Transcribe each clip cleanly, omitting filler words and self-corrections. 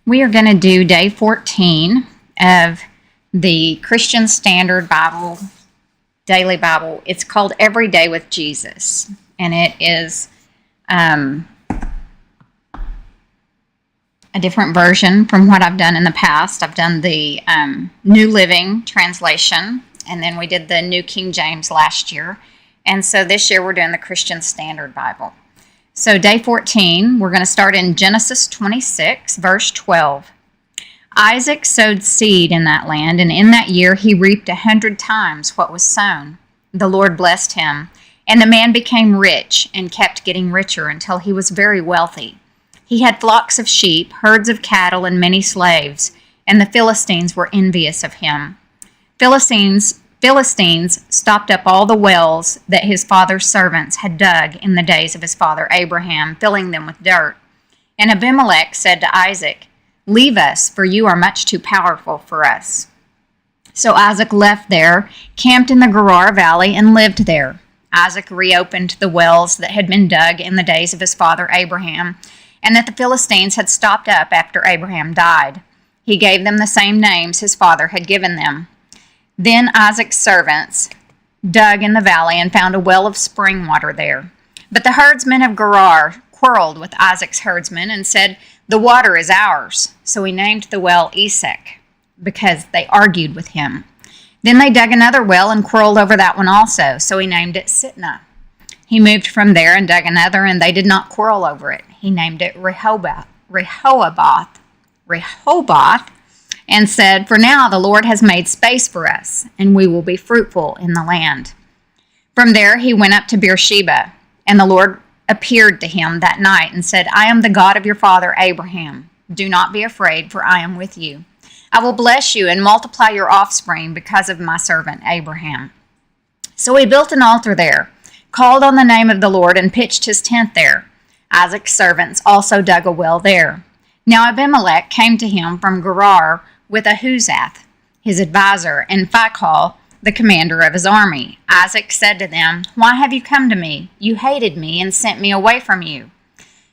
We are going to do day 14 of the Christian Standard Bible, Daily Bible. It's called Every Day with Jesus, and it is a different version from what I've done in the past. I've done the New Living Translation, and then we did the New King James last year. And so this year we're doing the Christian Standard Bible. So day 14, we're going to start in Genesis 26, verse 12. Isaac sowed seed in that land, and in that year he reaped 100 times what was sown. The Lord blessed him, and the man became rich and kept getting richer until he was very wealthy. He had flocks of sheep, herds of cattle, and many slaves, and the Philistines were envious of him. Philistines stopped up all the wells that his father's servants had dug in the days of his father Abraham, filling them with dirt. And Abimelech said to Isaac, "Leave us, for you are much too powerful for us." So Isaac left there, camped in the Gerar Valley, and lived there. Isaac reopened the wells that had been dug in the days of his father Abraham, and that the Philistines had stopped up after Abraham died. He gave them the same names his father had given them. Then Isaac's servants dug in the valley and found a well of spring water there. But the herdsmen of Gerar quarreled with Isaac's herdsmen and said, "The water is ours." So he named the well Esek, because they argued with him. Then they dug another well and quarreled over that one also, so he named it Sitnah. He moved from there and dug another, and they did not quarrel over it. He named it Rehoboth, and said, "For now the Lord has made space for us, and we will be fruitful in the land." From there he went up to Beersheba, and the Lord appeared to him that night and said, "I am the God of your father Abraham. Do not be afraid, for I am with you. I will bless you and multiply your offspring because of my servant Abraham." So he built an altar there, called on the name of the Lord, and pitched his tent there. Isaac's servants also dug a well there. Now Abimelech came to him from Gerar with Ahuzath, his advisor, and Phicol, the commander of his army. Isaac said to them, "Why have you come to me? You hated me and sent me away from you."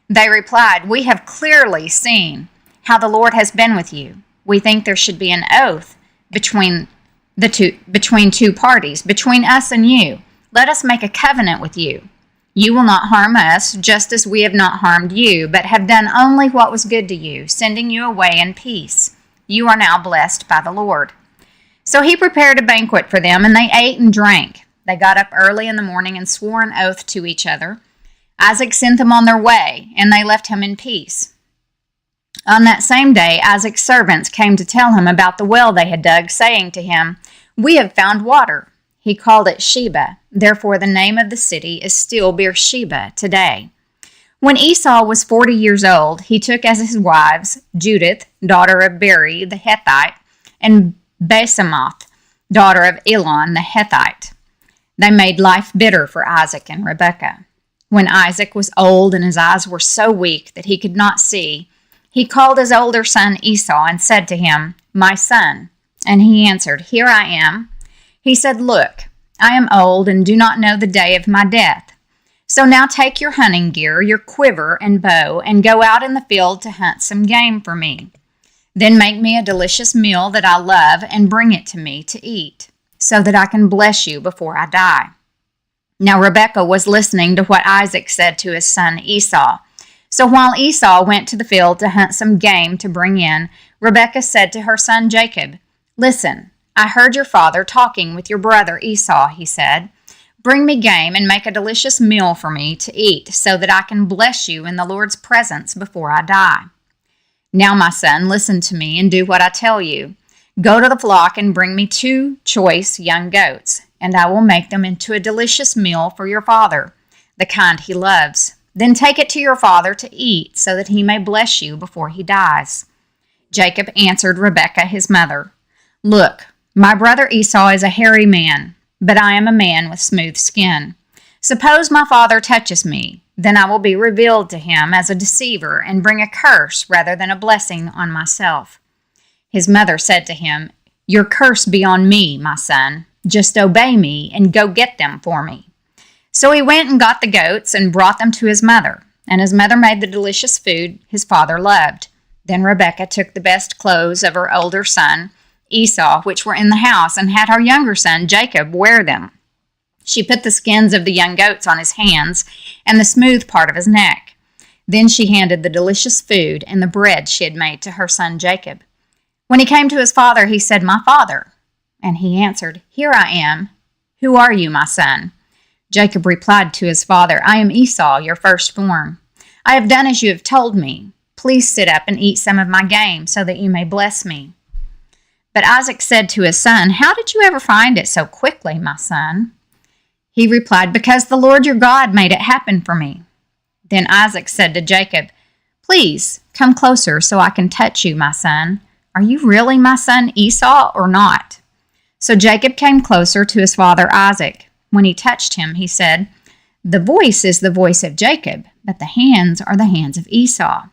They replied, "We have clearly seen how the Lord has been with you. We think there should be an oath between two parties, between us and you. Let us make a covenant with you. You will not harm us, just as we have not harmed you, but have done only what was good to you, sending you away in peace. You are now blessed by the Lord." So he prepared a banquet for them, and they ate and drank. They got up early in the morning and swore an oath to each other. Isaac sent them on their way, and they left him in peace. On that same day, Isaac's servants came to tell him about the well they had dug, saying to him, "We have found water." He called it Sheba. Therefore the name of the city is still Beersheba today. When Esau was 40 years old, he took as his wives Judith, daughter of Beri the Hittite, and Basemoth, daughter of Elon the Hittite. They made life bitter for Isaac and Rebekah. When Isaac was old and his eyes were so weak that he could not see, he called his older son Esau and said to him, "My son." And he answered, "Here I am." He said, "Look, I am old and do not know the day of my death. So now take your hunting gear, your quiver and bow, and go out in the field to hunt some game for me. Then make me a delicious meal that I love and bring it to me to eat, so that I can bless you before I die." Now Rebekah was listening to what Isaac said to his son Esau. So while Esau went to the field to hunt some game to bring in, Rebekah said to her son Jacob, "Listen, I heard your father talking with your brother Esau," he said. "Bring me game and make a delicious meal for me to eat, so that I can bless you in the Lord's presence before I die. Now, my son, listen to me and do what I tell you. Go to the flock and bring me 2 choice young goats, and I will make them into a delicious meal for your father, the kind he loves. Then take it to your father to eat, so that he may bless you before he dies." Jacob answered Rebekah his mother, "Look, my brother Esau is a hairy man, but I am a man with smooth skin. Suppose my father touches me, then I will be revealed to him as a deceiver and bring a curse rather than a blessing on myself." His mother said to him, "Your curse be on me, my son. Just obey me and go get them for me." So he went and got the goats and brought them to his mother, and his mother made the delicious food his father loved. Then Rebekah took the best clothes of her older son, Esau, which were in the house, and had her younger son, Jacob, wear them. She put the skins of the young goats on his hands and the smooth part of his neck. Then she handed the delicious food and the bread she had made to her son Jacob. When he came to his father, he said, "My father." And he answered, "Here I am. Who are you, my son?" Jacob replied to his father, "I am Esau, your firstborn. I have done as you have told me. Please sit up and eat some of my game so that you may bless me." But Isaac said to his son, "How did you ever find it so quickly, my son?" He replied, "Because the Lord your God made it happen for me." Then Isaac said to Jacob, "Please come closer so I can touch you, my son. Are you really my son Esau or not?" So Jacob came closer to his father Isaac. When he touched him, he said, "The voice is the voice of Jacob, but the hands are the hands of Esau."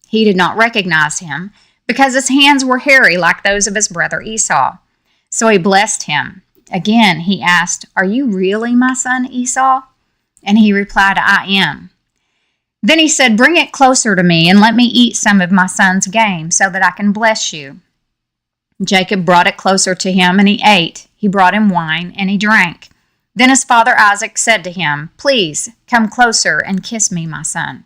He did not recognize him because his hands were hairy like those of his brother Esau. So he blessed him. Again, he asked, "Are you really my son Esau?" And he replied, "I am." Then he said, "Bring it closer to me and let me eat some of my son's game so that I can bless you." Jacob brought it closer to him and he ate. He brought him wine and he drank. Then his father Isaac said to him, "Please come closer and kiss me, my son."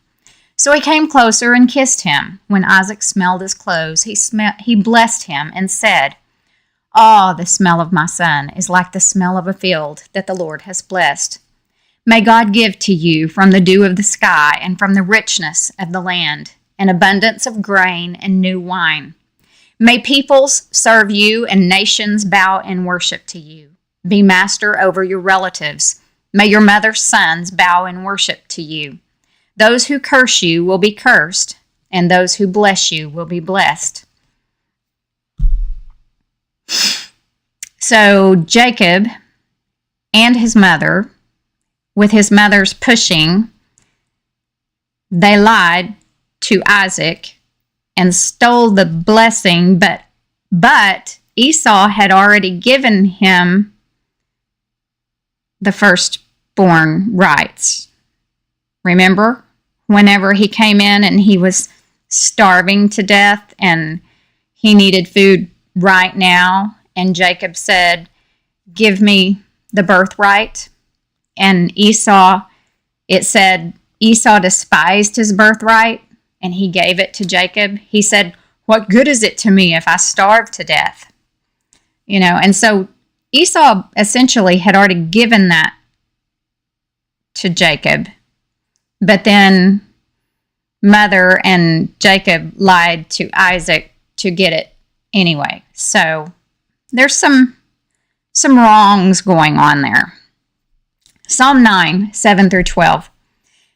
So he came closer and kissed him. When Isaac smelled his clothes, he blessed him and said, "Ah, the smell of my son is like the smell of a field that the Lord has blessed. May God give to you from the dew of the sky and from the richness of the land an abundance of grain and new wine. May peoples serve you and nations bow in worship to you. Be master over your relatives. May your mother's sons bow in worship to you. Those who curse you will be cursed, and those who bless you will be blessed." So Jacob and his mother, with his mother's pushing, they lied to Isaac and stole the blessing, but Esau had already given him the firstborn rights. Remember, whenever he came in and he was starving to death and he needed food right now, and Jacob said, "Give me the birthright." And Esau, it said Esau despised his birthright and he gave it to Jacob. He said, "What good is it to me if I starve to death?" And so Esau essentially had already given that to Jacob. But then mother and Jacob lied to Isaac to get it anyway. So there's some wrongs going on there. Psalm 9, 7 through 12.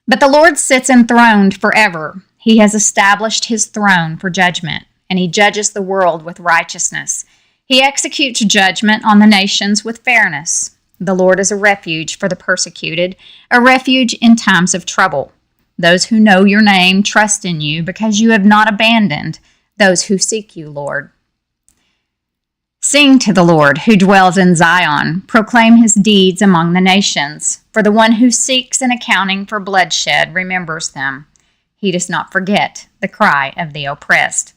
But the Lord sits enthroned forever. He has established his throne for judgment, and he judges the world with righteousness. He executes judgment on the nations with fairness. The Lord is a refuge for the persecuted, a refuge in times of trouble. Those who know your name trust in you because you have not abandoned those who seek you, Lord. Sing to the Lord who dwells in Zion. Proclaim his deeds among the nations. For the one who seeks an accounting for bloodshed remembers them. He does not forget the cry of the oppressed.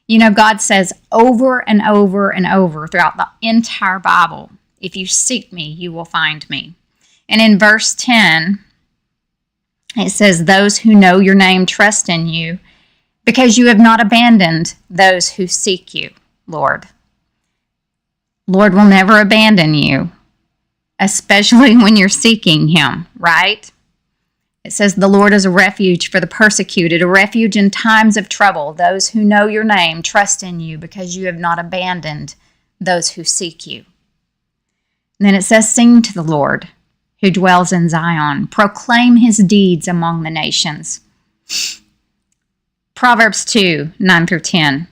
God says over and over and over throughout the entire Bible, if you seek me, you will find me. And in verse 10, it says, those who know your name trust in you because you have not abandoned those who seek you, Lord. Lord will never abandon you, especially when you're seeking him, right? It says the Lord is a refuge for the persecuted, a refuge in times of trouble. Those who know your name trust in you because you have not abandoned those who seek you. And then it says, sing to the Lord who dwells in Zion. Proclaim his deeds among the nations. Proverbs 2, 9 through 10.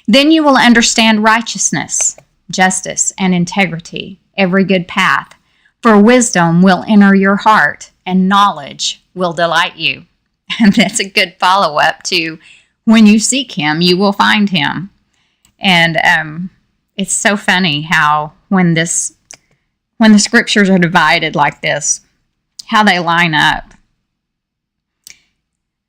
Then you will understand righteousness, justice, and integrity, every good path. For wisdom will enter your heart, and knowledge will delight you. And that's a good follow-up to when you seek him, you will find him. And it's so funny how when the scriptures are divided like this, how they line up.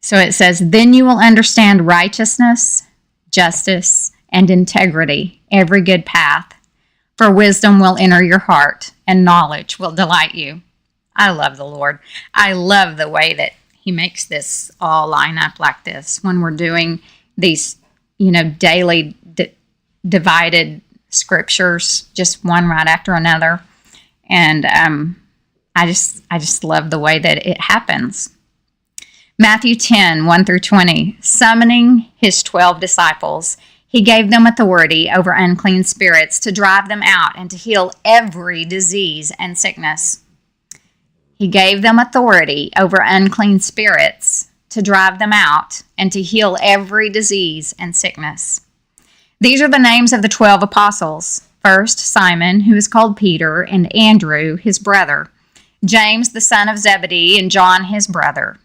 So it says, then you will understand righteousness, justice, and integrity, every good path. For wisdom will enter your heart, and knowledge will delight you. I love the Lord. I love the way that He makes this all line up like this when we're doing these, daily divided scriptures, just one right after another. And I just love the way that it happens. Matthew 10, 1 through 20, summoning His 12 disciples, He gave them authority over unclean spirits to drive them out and to heal every disease and sickness. He gave them authority over unclean spirits to drive them out and to heal every disease and sickness. These are the names of the 12 apostles. First, Simon, who is called Peter, and Andrew, his brother, James, the son of Zebedee, and John, his brother,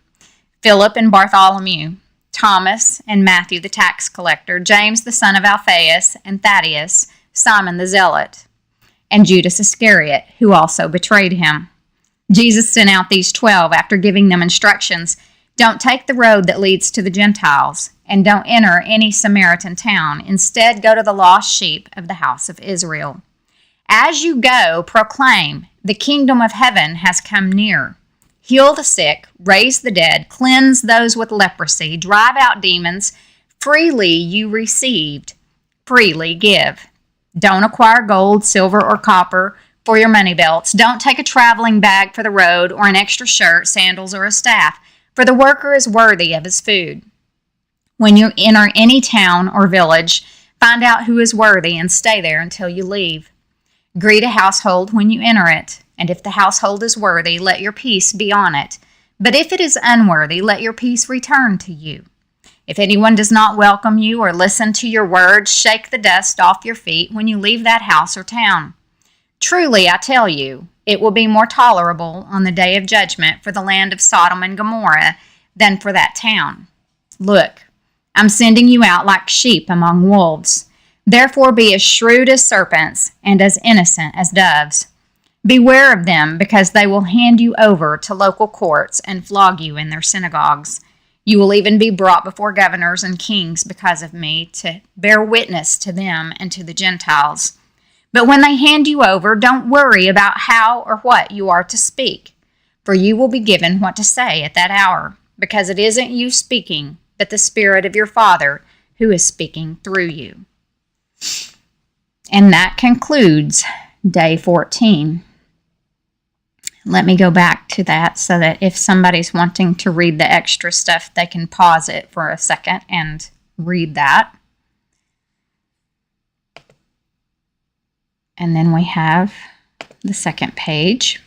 Philip and Bartholomew, Thomas and Matthew, the tax collector, James, the son of Alphaeus, and Thaddeus, Simon the zealot, and Judas Iscariot, who also betrayed Him. Jesus sent out these 12 after giving them instructions. Don't take the road that leads to the Gentiles, and don't enter any Samaritan town. Instead, go to the lost sheep of the house of Israel. As you go, proclaim, the kingdom of heaven has come near. Heal the sick, raise the dead, cleanse those with leprosy, drive out demons. Freely you received, freely give. Don't acquire gold, silver, or copper for your money belts. Don't take a traveling bag for the road or an extra shirt, sandals, or a staff, for the worker is worthy of his food. When you enter any town or village, find out who is worthy and stay there until you leave. Greet a household when you enter it, and if the household is worthy, let your peace be on it. But if it is unworthy, let your peace return to you. If anyone does not welcome you or listen to your words, shake the dust off your feet when you leave that house or town. Truly, I tell you, it will be more tolerable on the day of judgment for the land of Sodom and Gomorrah than for that town. Look, I'm sending you out like sheep among wolves. Therefore be as shrewd as serpents and as innocent as doves. Beware of them, because they will hand you over to local courts and flog you in their synagogues. You will even be brought before governors and kings because of me, to bear witness to them and to the Gentiles. But when they hand you over, don't worry about how or what you are to speak, for you will be given what to say at that hour, because it isn't you speaking, but the Spirit of your Father who is speaking through you. And that concludes day 14. Let me go back to that so that if somebody's wanting to read the extra stuff, they can pause it for a second and read that. And then we have the second page.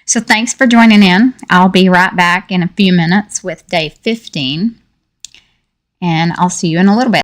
So thanks for joining in. I'll be right back in a few minutes with day 15. And I'll see you in a little bit.